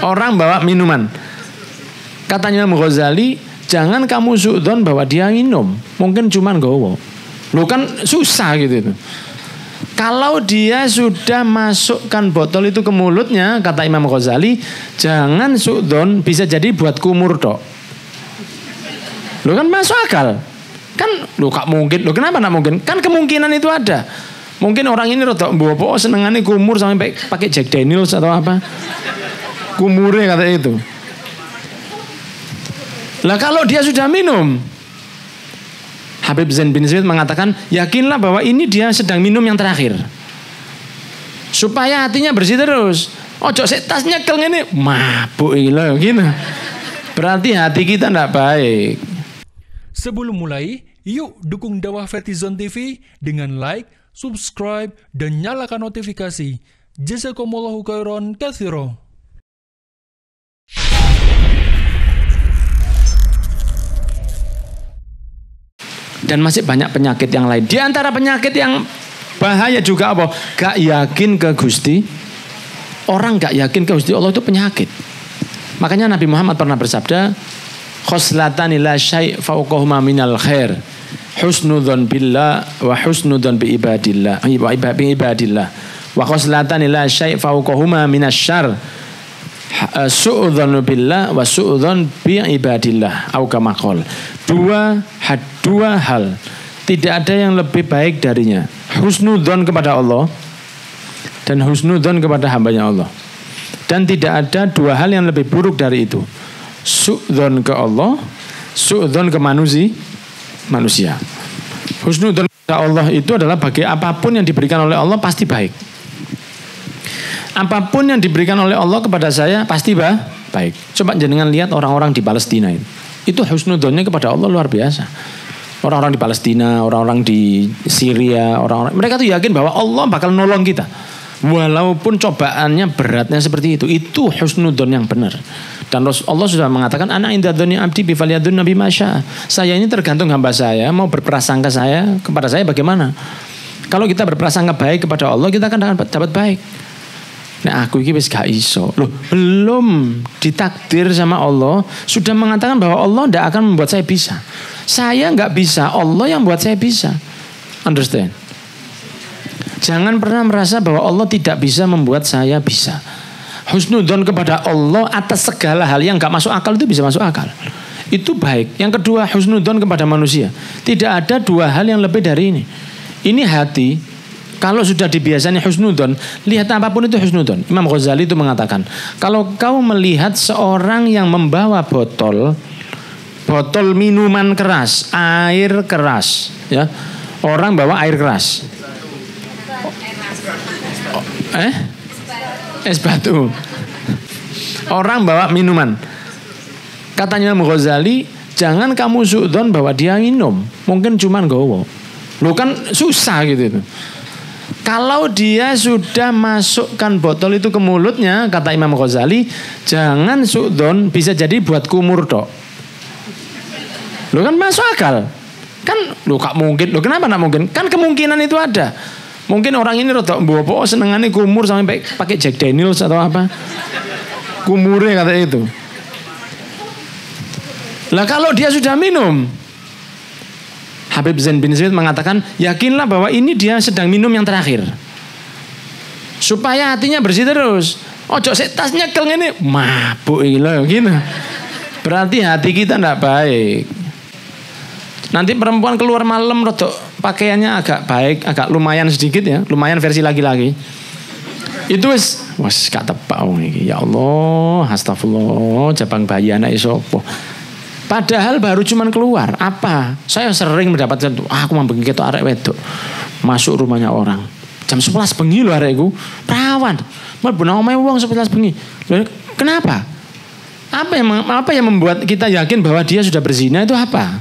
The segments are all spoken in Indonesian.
Orang bawa minuman. Katanya Imam Ghazali, jangan kamu suudzon bahwa dia minum. Mungkin cuman gowo. Lo kan susah gitu. Kalau dia sudah masukkan botol itu ke mulutnya, kata Imam Ghazali, jangan suudzon, bisa jadi buat kumur tok. Lo kan masuk akal. Kan lo gak mungkin. Lo kenapa gak mungkin? Kan kemungkinan itu ada. Mungkin orang ini rotok bopo senengannya kumur sampai pakai Jack Daniels atau apa. Kumurnya kata itu. Lah kalau dia sudah minum, Habib Zain bin Zaid mengatakan, yakinlah bahwa ini dia sedang minum yang terakhir. Supaya hatinya bersih terus. Ojo sik tas nyekel ngene, mabuk iki lho gitu. Berarti hati kita tidak baik. Sebelum mulai, yuk dukung dakwah Vertizon TV dengan like, subscribe, dan nyalakan notifikasi. Jazakumullahu khairan katsira. Dan masih banyak penyakit yang lain. Di antara penyakit yang bahaya juga apa? Gak yakin ke Gusti. Orang gak yakin ke Gusti Allah itu penyakit. Makanya Nabi Muhammad pernah bersabda, khoslatani la syai' fauqahuma minal khair. Husnudzon billah wa husnudzon bi ibadillah wa khoslatani la syai' fauqahuma minasyarr. Su'udzon billah wa su'udzon bi ibadillah au kama qol. Dua hal tidak ada yang lebih baik darinya. Husnudzon kepada Allah dan husnudzon kepada hambanya Allah. Dan tidak ada dua hal yang lebih buruk dari itu. Su'udzon ke Allah, su'udzon ke manusia. Husnudzon kepada Allah itu adalah bagi apapun yang diberikan oleh Allah pasti baik. Apapun yang diberikan oleh Allah kepada saya pasti baik. Coba jenengan lihat orang-orang di Palestina itu. Itu husnudzonnya kepada Allah luar biasa. Orang-orang di Palestina, orang-orang di Syria, orang-orang mereka tuh yakin bahwa Allah bakal nolong kita. Walaupun cobaannya beratnya seperti itu. Itu husnudzon yang benar. Dan Allah sudah mengatakan, ana inda dzanni abdi bi falyadzunna bima syaa. Saya ini tergantung hamba saya mau berprasangka saya kepada saya bagaimana. Kalau kita berprasangka baik kepada Allah, kita akan dapat baik. Nah aku ini wis gak iso. Loh, belum ditakdir sama Allah, sudah mengatakan bahwa Allah tidak akan membuat saya bisa. Saya nggak bisa, Allah yang buat saya bisa. Understand? Jangan pernah merasa bahwa Allah tidak bisa membuat saya bisa. Husnudzon kepada Allah atas segala hal yang gak masuk akal itu bisa masuk akal. Itu baik. Yang kedua, husnudzon kepada manusia. Tidak ada dua hal yang lebih dari ini. Ini hati. Kalau sudah dibiasanya husnudzon, lihat apapun itu husnudzon. Imam Ghazali itu mengatakan, kalau kau melihat seorang yang membawa botol minuman keras, air keras, ya, orang bawa air keras. Es batu. Orang bawa minuman. Katanya Imam Ghazali, jangan kamu suudzon bahwa dia minum. Mungkin cuman gowo. Lo kan susah gitu. Kalau dia sudah masukkan botol itu ke mulutnya, kata Imam Ghazali, jangan suudzon, bisa jadi buat kumur tok. Lo kan masuk akal. Kan lo gak mungkin. Lo kenapa gak mungkin? Kan kemungkinan itu ada. Mungkin orang ini rotok bopo senengannya kumur sampai pakai Jack Daniels atau apa. Kumurnya kata itu. Lah kalau dia sudah minum, Habib Zain bin Zaid mengatakan, yakinlah bahwa ini dia sedang minum yang terakhir. Supaya hatinya bersih terus. Ojo sik tas nyekel ngene, mabuk iki lho gitu. Berarti hati kita tidak baik. Nanti perempuan keluar malam rotok pakaiannya agak baik, agak lumayan sedikit ya, lumayan versi laki-laki. Itu wis gak tepak wong iki. Ya Allah, astagfirullah, jabang bayi anak isopo. Padahal baru cuman keluar. Apa? Saya sering mendapatkan aku mampu ketok arek wedok masuk rumahnya orang. Jam 11 bengi lho arekku. Perawan. Mlebu nang omahe wong 11 bengi. Loh, kenapa? Apa yang membuat kita yakin bahwa dia sudah berzina itu apa?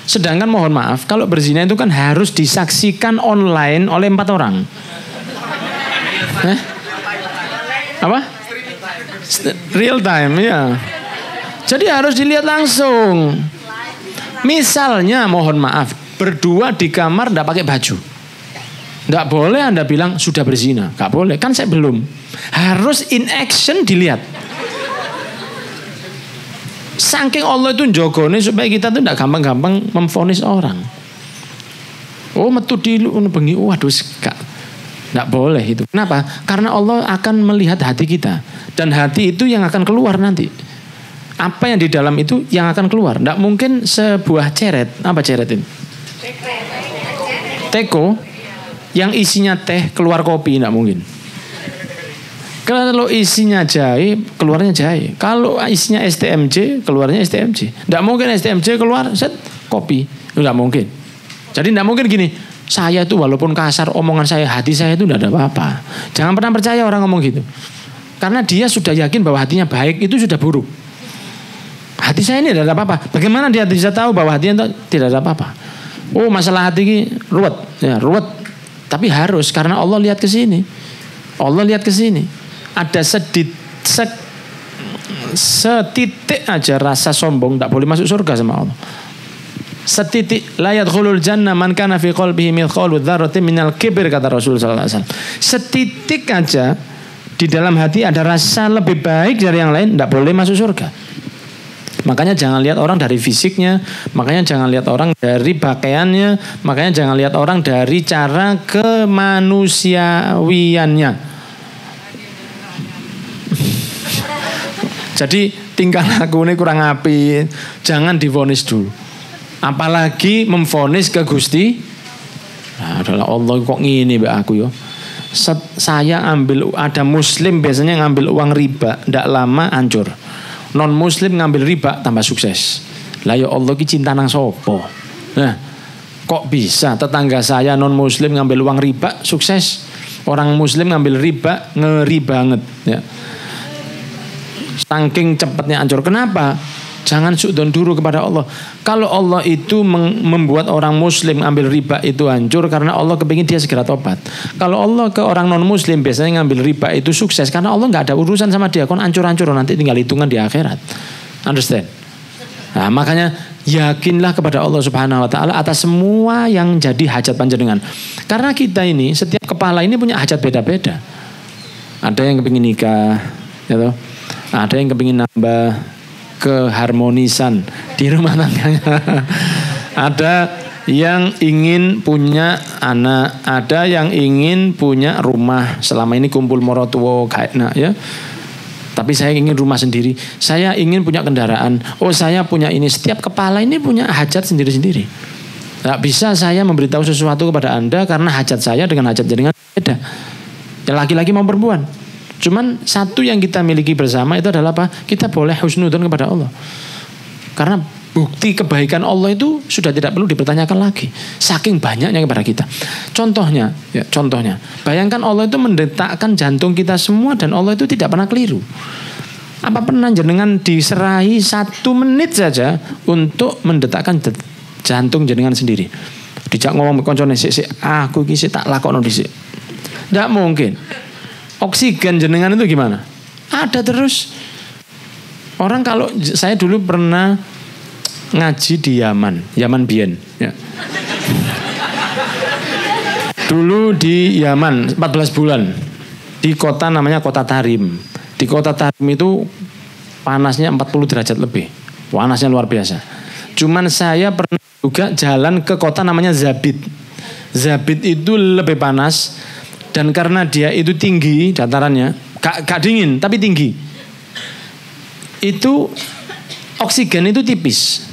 Sedangkan mohon maaf, kalau berzina itu kan harus disaksikan online oleh 4 orang. Apa? Real time, ya. Jadi harus dilihat langsung. Misalnya, mohon maaf, berdua di kamar tidak pakai baju. Tidak boleh Anda bilang sudah berzina. Tidak boleh, kan saya belum. Harus in action dilihat. Saking Allah itu njogone supaya kita tuh tidak gampang-gampang memvonis orang. Oh metu di bengi, waduh nggak boleh itu. Kenapa? Karena Allah akan melihat hati kita dan hati itu yang akan keluar nanti. Apa yang di dalam itu yang akan keluar. Nggak mungkin sebuah ceret. Apa ceret ini? Teko yang isinya teh keluar kopi, nggak mungkin. Kalau isinya jahe, keluarnya jahe. Kalau isinya STMJ, keluarnya STMJ. Nggak mungkin STMJ keluar set kopi, nggak mungkin. Jadi nggak mungkin gini. Saya itu walaupun kasar omongan saya, hati saya itu nggak ada apa-apa. Jangan pernah percaya orang ngomong gitu. Karena dia sudah yakin bahwa hatinya baik, itu sudah buruk. Hati saya ini tidak ada apa-apa. Bagaimana dia bisa tahu bahwa hatinya itu tidak ada apa-apa? Oh masalah hati ini ruwet, ya ruwet. Tapi harus karena Allah lihat ke sini. Allah lihat ke sini. Ada setitik aja rasa sombong, tidak boleh masuk surga sama Allah. Setitik la yadkhulul jannah man kana fi qalbihi mithqalu dzarratin minal kibr, kata Rasul sallallahu alaihi wasallam. Setitik aja di dalam hati ada rasa lebih baik dari yang lain, tidak boleh masuk surga. Makanya jangan lihat orang dari fisiknya, makanya jangan lihat orang dari pakaiannya, makanya jangan lihat orang dari cara kemanusiawiannya. Jadi tingkah laku ini kurang apik, jangan divonis dulu. Apalagi memvonis ke Gusti. Nah, adalah Allah kok ngini mbak aku yo. Saya ambil, ada muslim biasanya ngambil uang riba, ndak lama hancur. Non muslim ngambil riba tambah sukses. Lah ya Allah ki cinta nang sopo. Nah, kok bisa tetangga saya non muslim ngambil uang riba sukses, orang muslim ngambil riba ngeri banget ya. Saking cepatnya hancur. Kenapa? Jangan suudzon dulu kepada Allah. Kalau Allah itu membuat orang muslim ambil riba itu hancur karena Allah kepingin dia segera tobat. Kalau Allah ke orang non muslim biasanya ngambil riba itu sukses karena Allah nggak ada urusan sama dia. Kon hancur-hancur nanti tinggal hitungan di akhirat. Understand? Nah, makanya yakinlah kepada Allah Subhanahu wa taala atas semua yang jadi hajat panjenengan. Karena kita ini setiap kepala ini punya hajat beda-beda. Ada yang kepingin nikah, gitu. Ada yang kepingin nambah keharmonisan di rumah tangganya. Ada yang ingin punya anak, ada yang ingin punya rumah. Selama ini kumpul morotuwo kayaknya ya. Tapi saya ingin rumah sendiri. Saya ingin punya kendaraan. Oh saya punya ini. Setiap kepala ini punya hajat sendiri-sendiri. Tidak bisa saya memberitahu sesuatu kepada Anda karena hajat saya dengan hajat jenengan beda. Ya, laki-laki mau perempuan. Cuman satu yang kita miliki bersama itu adalah apa? Kita boleh husnudzon kepada Allah. Karena bukti kebaikan Allah itu sudah tidak perlu dipertanyakan lagi. Saking banyaknya kepada kita. Contohnya, bayangkan Allah itu mendetakkan jantung kita semua dan Allah itu tidak pernah keliru. Apa pernah jenengan diserahi 1 menit saja untuk mendetakkan jantung jenengan sendiri? Dijak ngomong koncone sik aku iki tak lakokno dhisik. Tidak mungkin. Oksigen jenengan itu gimana? Ada terus. Orang kalau saya dulu pernah ngaji di Yaman Bien. Ya. Dulu di Yaman 14 bulan. Di kota namanya kota Tarim. Di kota Tarim itu panasnya 40 derajat lebih. Panasnya luar biasa. Cuman saya pernah juga jalan ke kota namanya Zabid. Zabid itu lebih panas. Dan karena dia itu tinggi datarannya, gak dingin tapi tinggi. Itu oksigen itu tipis.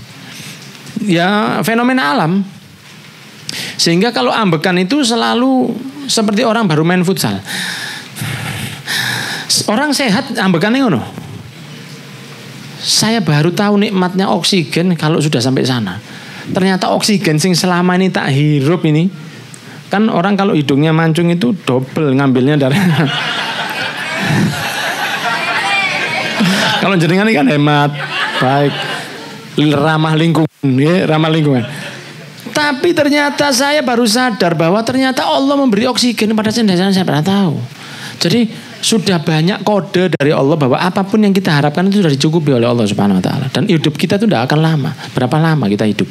Ya fenomena alam. Sehingga kalau ambekan itu selalu seperti orang baru main futsal. Orang sehat ambekannya ngono. Saya baru tahu nikmatnya oksigen kalau sudah sampai sana. Ternyata oksigen sing selama ini tak hirup ini. Kan orang kalau hidungnya mancung itu double ngambilnya dari. Kalau jenengan ini kan hemat, baik, ramah lingkungan, ya, ramah lingkungan. Tapi ternyata saya baru sadar bahwa ternyata Allah memberi oksigen pada saya pernah tahu. Jadi sudah banyak kode dari Allah bahwa apapun yang kita harapkan itu sudah dicukupi oleh Allah Subhanahu wa taala. Dan hidup kita itu tidak akan lama. Berapa lama kita hidup?